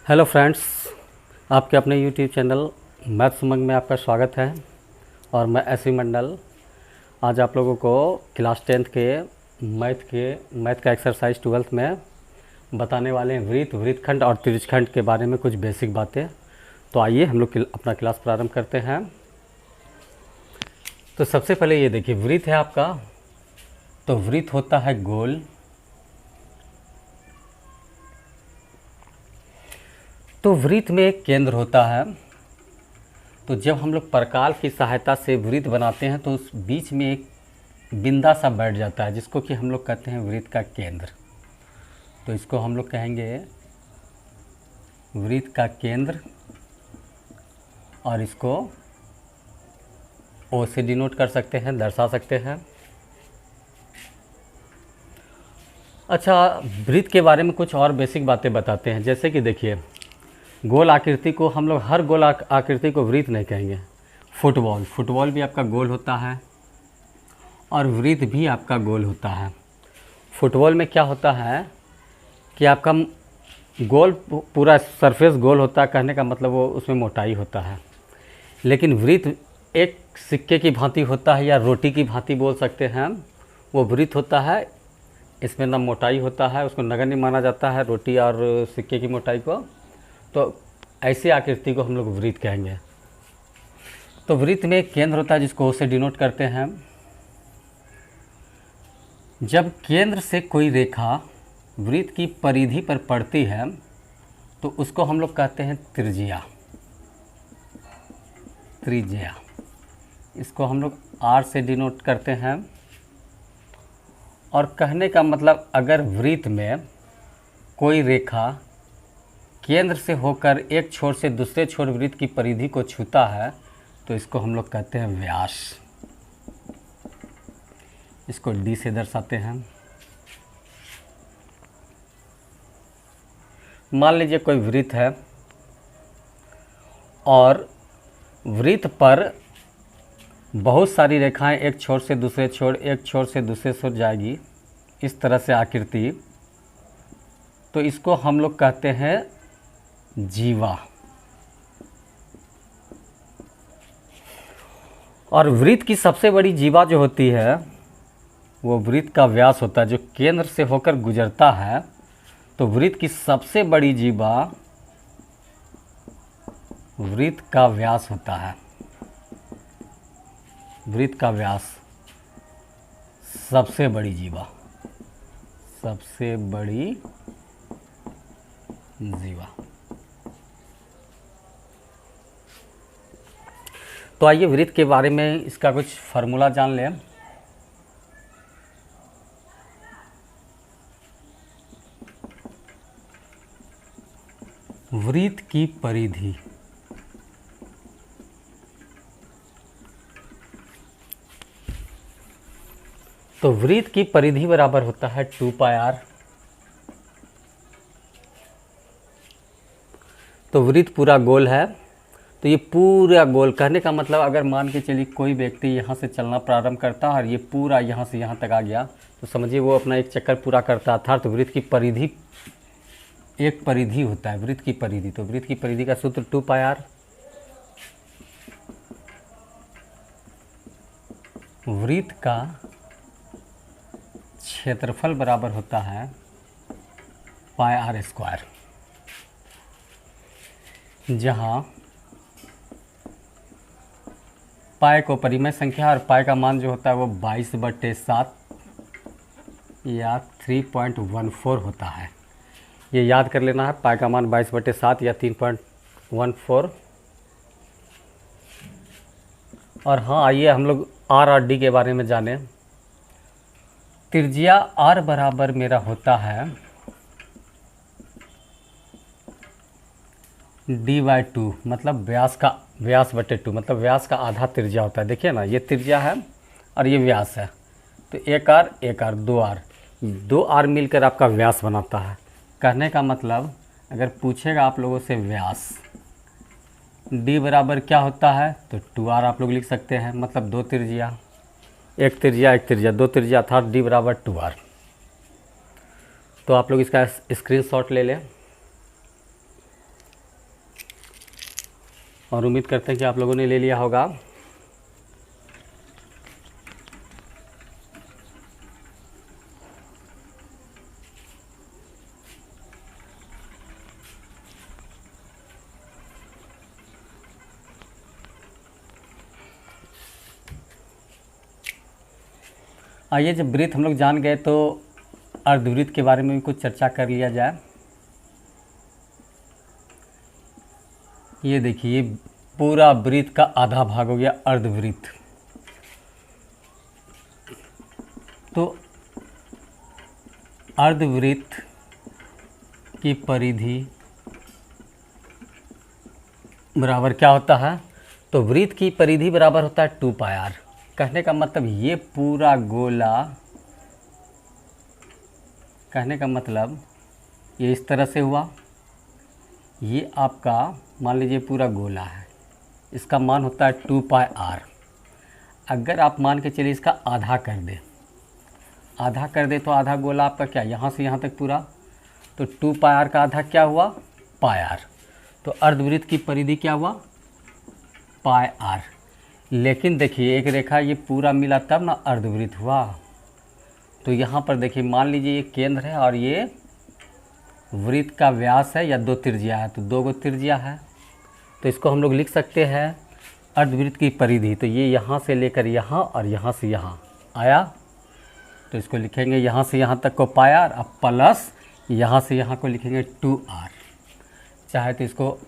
Hello friends, आपके अपने YouTube channel maths उमंग में आपका स्वागत है। और मैं एसवी मंडल आज आप लोगों को क्लास 10th के मैथ का एक्सरसाइज 12th में बताने वाले हैं वृत्तखंड और त्रिज्यखंड के बारे में कुछ बेसिक बातें। तो आइए हम लोग अपना क्लास प्रारंभ करते हैं। तो सबसे पहले ये देखिए, वृत्त है आपका, तो वृत्त होता है गोल। तो वृत्त में एक केंद्र होता है। तो जब हम लोग प्रकाल की सहायता से वृत्त बनाते हैं तो उस बीच में एक बिंदा सा बैठ जाता है, जिसको कि हम लोग कहते हैं वृत्त का केंद्र। तो इसको हम लोग कहेंगे वृत्त का केंद्र, और इसको ओ से डिनोट कर सकते हैं, दर्शा सकते हैं। अच्छा, वृत्त के बारे में कुछ और बेसिक बातें बताते हैं। जैसे कि देखिए, गोल आकृति को हम लोग हर गोल आकृति को वृत्त नहीं कहेंगे। फुटबॉल भी आपका गोल होता है और वृत्त भी आपका गोल होता है। फुटबॉल में क्या होता है कि आपका गोल पूरा सरफेस गोल होता है, कहने का मतलब वो उसमें मोटाई होता है। लेकिन वृत्त एक सिक्के की भांति होता है, या रोटी की भांति बोल सकते हैं। वो वृत्त होता है, इसमें ना मोटाई होता है, उसको नगण्य माना जाता है रोटी और सिक्के की मोटाई को। तो ऐसी आकृति को हम लोग वृत्त कहेंगे। तो वृत्त में एक केंद्र होता है जिसको ओ से डिनोट करते हैं। जब केंद्र से कोई रेखा वृत्त की परिधि पर पड़ती है तो उसको हम लोग कहते हैं त्रिज्या। इसको हम लोग आर से डिनोट करते हैं। और कहने का मतलब, अगर वृत्त में कोई रेखा केंद्र से होकर एक छोर से दूसरे छोर वृत्त की परिधि को छूता है तो इसको हम लोग कहते हैं व्यास। इसको डी से दर्शाते हैं। मान लीजिए कोई वृत्त है और वृत्त पर बहुत सारी रेखाएं एक छोर से दूसरे छोर, एक छोर से दूसरे छोर जाएगी, इस तरह से आकृति। तो इसको हम लोग कहते हैं जीवा। और वृत्त की सबसे बड़ी जीवा जो होती है वो वृत्त का व्यास होता है, जो केंद्र से होकर गुजरता है। तो वृत्त की सबसे बड़ी जीवा वृत्त का व्यास होता है। वृत्त का व्यास सबसे बड़ी जीवा, सबसे बड़ी जीवा। तो आइए वृत्त के बारे में इसका कुछ फार्मूला जान लें। वृत्त की परिधि तो वृत्त की परिधि बराबर होता है 2πr। तो वृत्त पूरा गोल है, तो ये पूरा गोल, कहने का मतलब अगर मान के चलिए कोई व्यक्ति यहाँ से चलना प्रारंभ करता है और ये पूरा यहाँ से यहाँ तक आ गया, तो समझिए वो अपना एक चक्कर पूरा करता था। तो वृत्त की परिधि, एक परिधि होता है वृत्त की परिधि। तो वृत्त की परिधि का सूत्र 2πr। वृत्त का क्षेत्रफल बराबर होता है πr², जहाँ पाई को परिमेय संख्या और पाई का मान जो होता है वो 22/7 या 3.14 होता है। ये याद कर लेना है, पाई का मान 22/7 या 3.14। और हाँ, आइए हम लोग आर और डी के बारे में जानें। त्रिज्या आर बराबर मेरा होता है d/2, मतलब व्यास/2, मतलब व्यास का आधा त्रिज्या होता है। देखिए ना, ये त्रिज्या है और ये व्यास है। तो एक आर 2 आर मिलकर आपका व्यास बनाता है। कहने का मतलब, अगर पूछेगा आप लोगों से व्यास d बराबर क्या होता है, तो 2r आप लोग लिख सकते हैं। मतलब दो त्रिज्या, एक त्रिज्या, दो त्रिज्या, अर्थात d बराबर 2r। तो आप लोग इसका स्क्रीनशॉट ले लें। और उम्मीद करते हैं कि आप लोगों ने ले लिया होगा। आइए, जब वृत्त हम लोग जान गए तो अर्धवृत्त के बारे में भी कुछ चर्चा कर लिया जाए। ये देखिए, पूरा वृत्त का आधा भाग हो गया अर्धवृत्त। तो अर्धवृत्त की परिधि बराबर क्या होता है? तो वृत्त की परिधि बराबर होता है 2πr। कहने का मतलब ये पूरा गोला, कहने का मतलब ये इस तरह से हुआ। ये आपका मान लीजिए पूरा गोला है, इसका मान होता है 2πr। अगर आप मान के चलिए इसका आधा कर दें, आधा कर दे तो आधा गोला आपका क्या, यहाँ से यहाँ तक पूरा, तो 2πr का आधा क्या हुआ, πr। तो अर्धवृत्त की परिधि क्या हुआ, πr। लेकिन देखिए एक रेखा ये पूरा मिला तब ना अर्धवृत्त हुआ। तो यहाँ पर देखिए मान लीजिए ये केंद्र है और ये वृत्त का व्यास है या 2 त्रिज्या है, तो 2 त्रिज्या है। तो इसको हम लोग लिख सकते हैं अर्धवृत्त की परिधि। तो ये यहाँ से लेकर यहाँ और यहाँ से यहाँ आया, तो इसको लिखेंगे यहाँ से यहाँ तक को πr, अब प्लस यहाँ से यहाँ को लिखेंगे 2r। चाहे तो इसको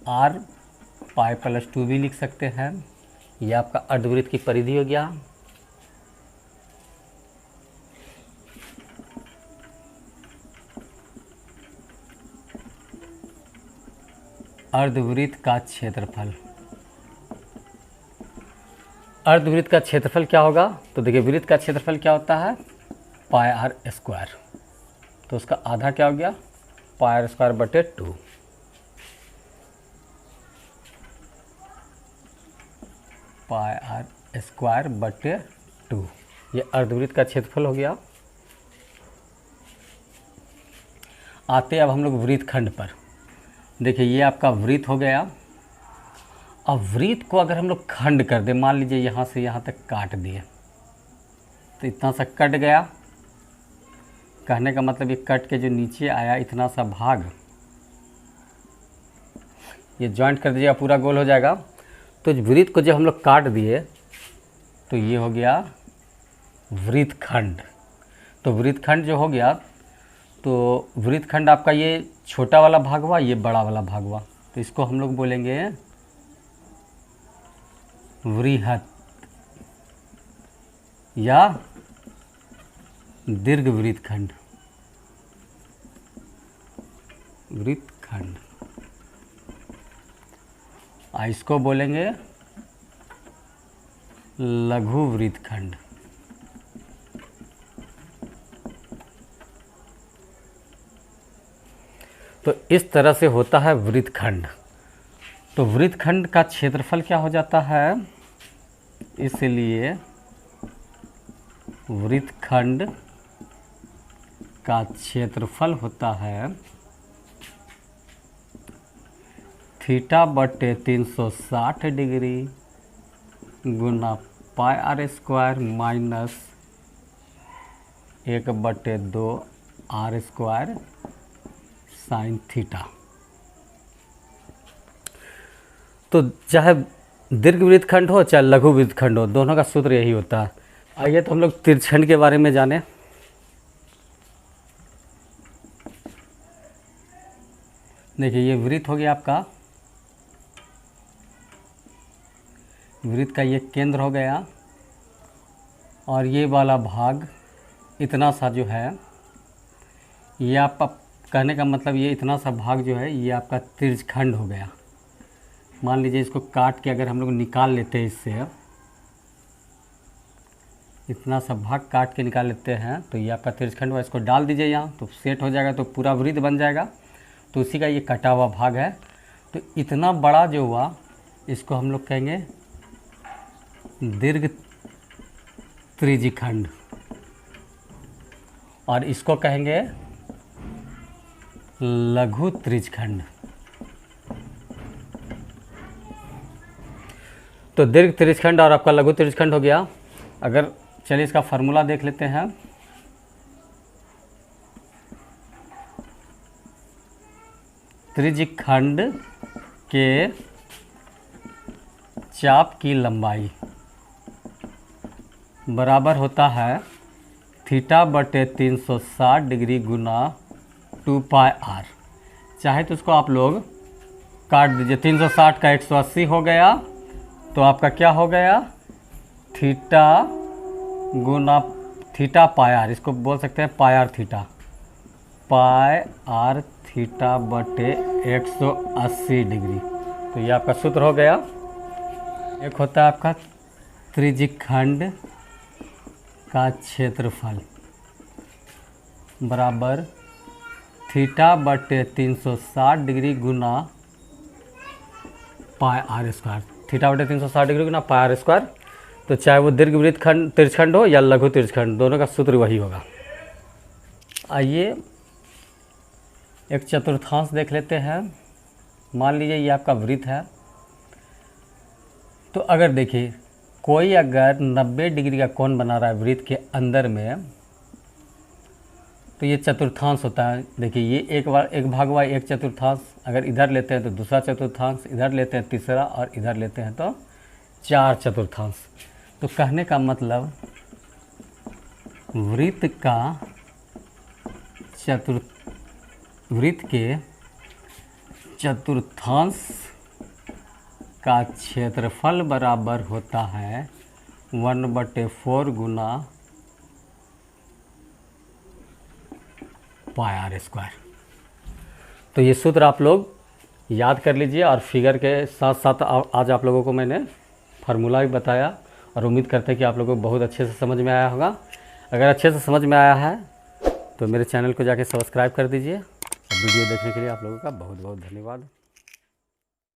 r π+2 भी लिख सकते हैं। ये आपका अर्धवृत्त की परिधि हो गया। अर्धवृत्त का क्षेत्रफल, अर्धवृत्त का क्षेत्रफल क्या होगा? तो देखिए वृत्त का क्षेत्रफल क्या होता है, πr²। तो उसका आधा क्या हो गया, πr²/2। πr²/2 ये अर्धवृत्त का क्षेत्रफल हो गया। आते अब हम लोग वृत्तखंड पर। देखिए ये आपका वृत्त हो गया। अब वृत्त को अगर हम लोग खंड कर दें, मान लीजिए यहाँ से यहाँ तक काट दिए, तो इतना सा कट गया। कहने का मतलब ये कट के जो नीचे आया इतना सा भाग, ये जॉइंट कर दीजिएगा, पूरा गोल हो जाएगा। तो वृत्त को जब हम लोग काट दिए तो ये हो गया वृत्तखंड। तो वृत्तखंड जो हो गया, तो वृत्तखंड आपका ये छोटा वाला भाग हुआ, ये बड़ा वाला भाग हुआ। तो इसको हम लोग बोलेंगे वृहत या दीर्घ वृत्तखंड, वृत्तखंड। इसको बोलेंगे लघु वृत्तखंड। तो इस तरह से होता है वृत्तखंड। तो वृत्तखंड का क्षेत्रफल क्या हो जाता है, इसलिए वृत्तखंड का क्षेत्रफल होता है θ/360 डिग्री गुना πr² minus 1/2 r² sine theta. तो चाहे दीर्घ वृत्तखंड हो चाहे लघु वृत्तखंड हो, दोनों का सूत्र यही होता है। आइए तो हम लोग तिरछंड के बारे में जानें। देखिए ये वृत्त हो गया आपका, वृत्त का ये केंद्र हो गया, और ये वाला भाग इतना सा जो है, ये आपका कहने का मतलब ये इतना सा भाग जो है ये आपका तिरछखंड हो गया। मान लीजिए इसको काट के अगर हम लोग निकाल लेते हैं, इससे इतना सा भाग काट के निकाल लेते हैं, तो ये आपका तिरछखंड हुआ। इसको डाल दीजिए यहाँ, तो सेट हो जाएगा, तो पूरा वृत्त बन जाएगा। तो उसी का ये कटा हुआ भाग है। तो इतना बड़ा जो हुआ इसको हम लोग कहेंगे दीर्घ त्रिज्यखंड, और इसको कहेंगे लघु त्रिज्यखंड। तो दीर्घ त्रिज्यखंड और आपका लघु त्रिज्यखंड हो गया। अगर चलिए इसका फार्मूला देख लेते हैं। त्रिज्यखंड के चाप की लंबाई बराबर होता है थीटा बटे 360 डिग्री गुना 2 पाई आर। चाहे तो उसको आप लोग काट दीजिए, 360 का 180 हो गया, तो आपका क्या हो गया थीटा गुना थीटा पाई आर, इसको बोल सकते हैं pi R theta, pi R theta बटे 180 डिग्री। तो ये आपका सूत्र हो गया। एक होता है आपका त्रिज्यखंड का क्षेत्रफल बराबर थीटा बटे 360 डिग्री गुना पाई आर स्क्वायर, थीटा बटे 360 डिग्री गुना पाई आर स्क्वायर। तो चाहे वो दीर्घ वृत्तखंड त्रिज्यखंड हो या लघु त्रिज्यखंड, दोनों का सूत्र वही होगा। आइए एक चतुर्थांश देख लेते हैं। मान लीजिए ये आपका वृत्त है, तो अगर देखिए कोई अगर 90 डिग्री का कोण बना रहा है वृत्त के अंदर में, तो ये चतुर्थांश होता है। देखिए ये एक भाग हुआ एक चतुर्थांश, अगर इधर लेते हैं तो दूसरा चतुर्थांश, इधर लेते हैं तीसरा, और इधर लेते हैं तो 4 चतुर्थांश। तो कहने का मतलब वृत्त के चतुर्थांश का क्षेत्रफल बराबर होता है 1/4 गुना पाई आर स्क्वायर। तो ये सूत्र आप लोग याद कर लीजिए, और फिगर के साथ साथ आज आप लोगों को मैंने फार्मूला भी बताया, और उम्मीद करते हैं कि आप लोगों को बहुत अच्छे से समझ में आया होगा। अगर अच्छे से समझ में आया है तो मेरे चैनल को जाके सब्सक्राइब कर दीजिए। वीडियो देखने के लिए आप लोगों का बहुत बहुत धन्यवाद।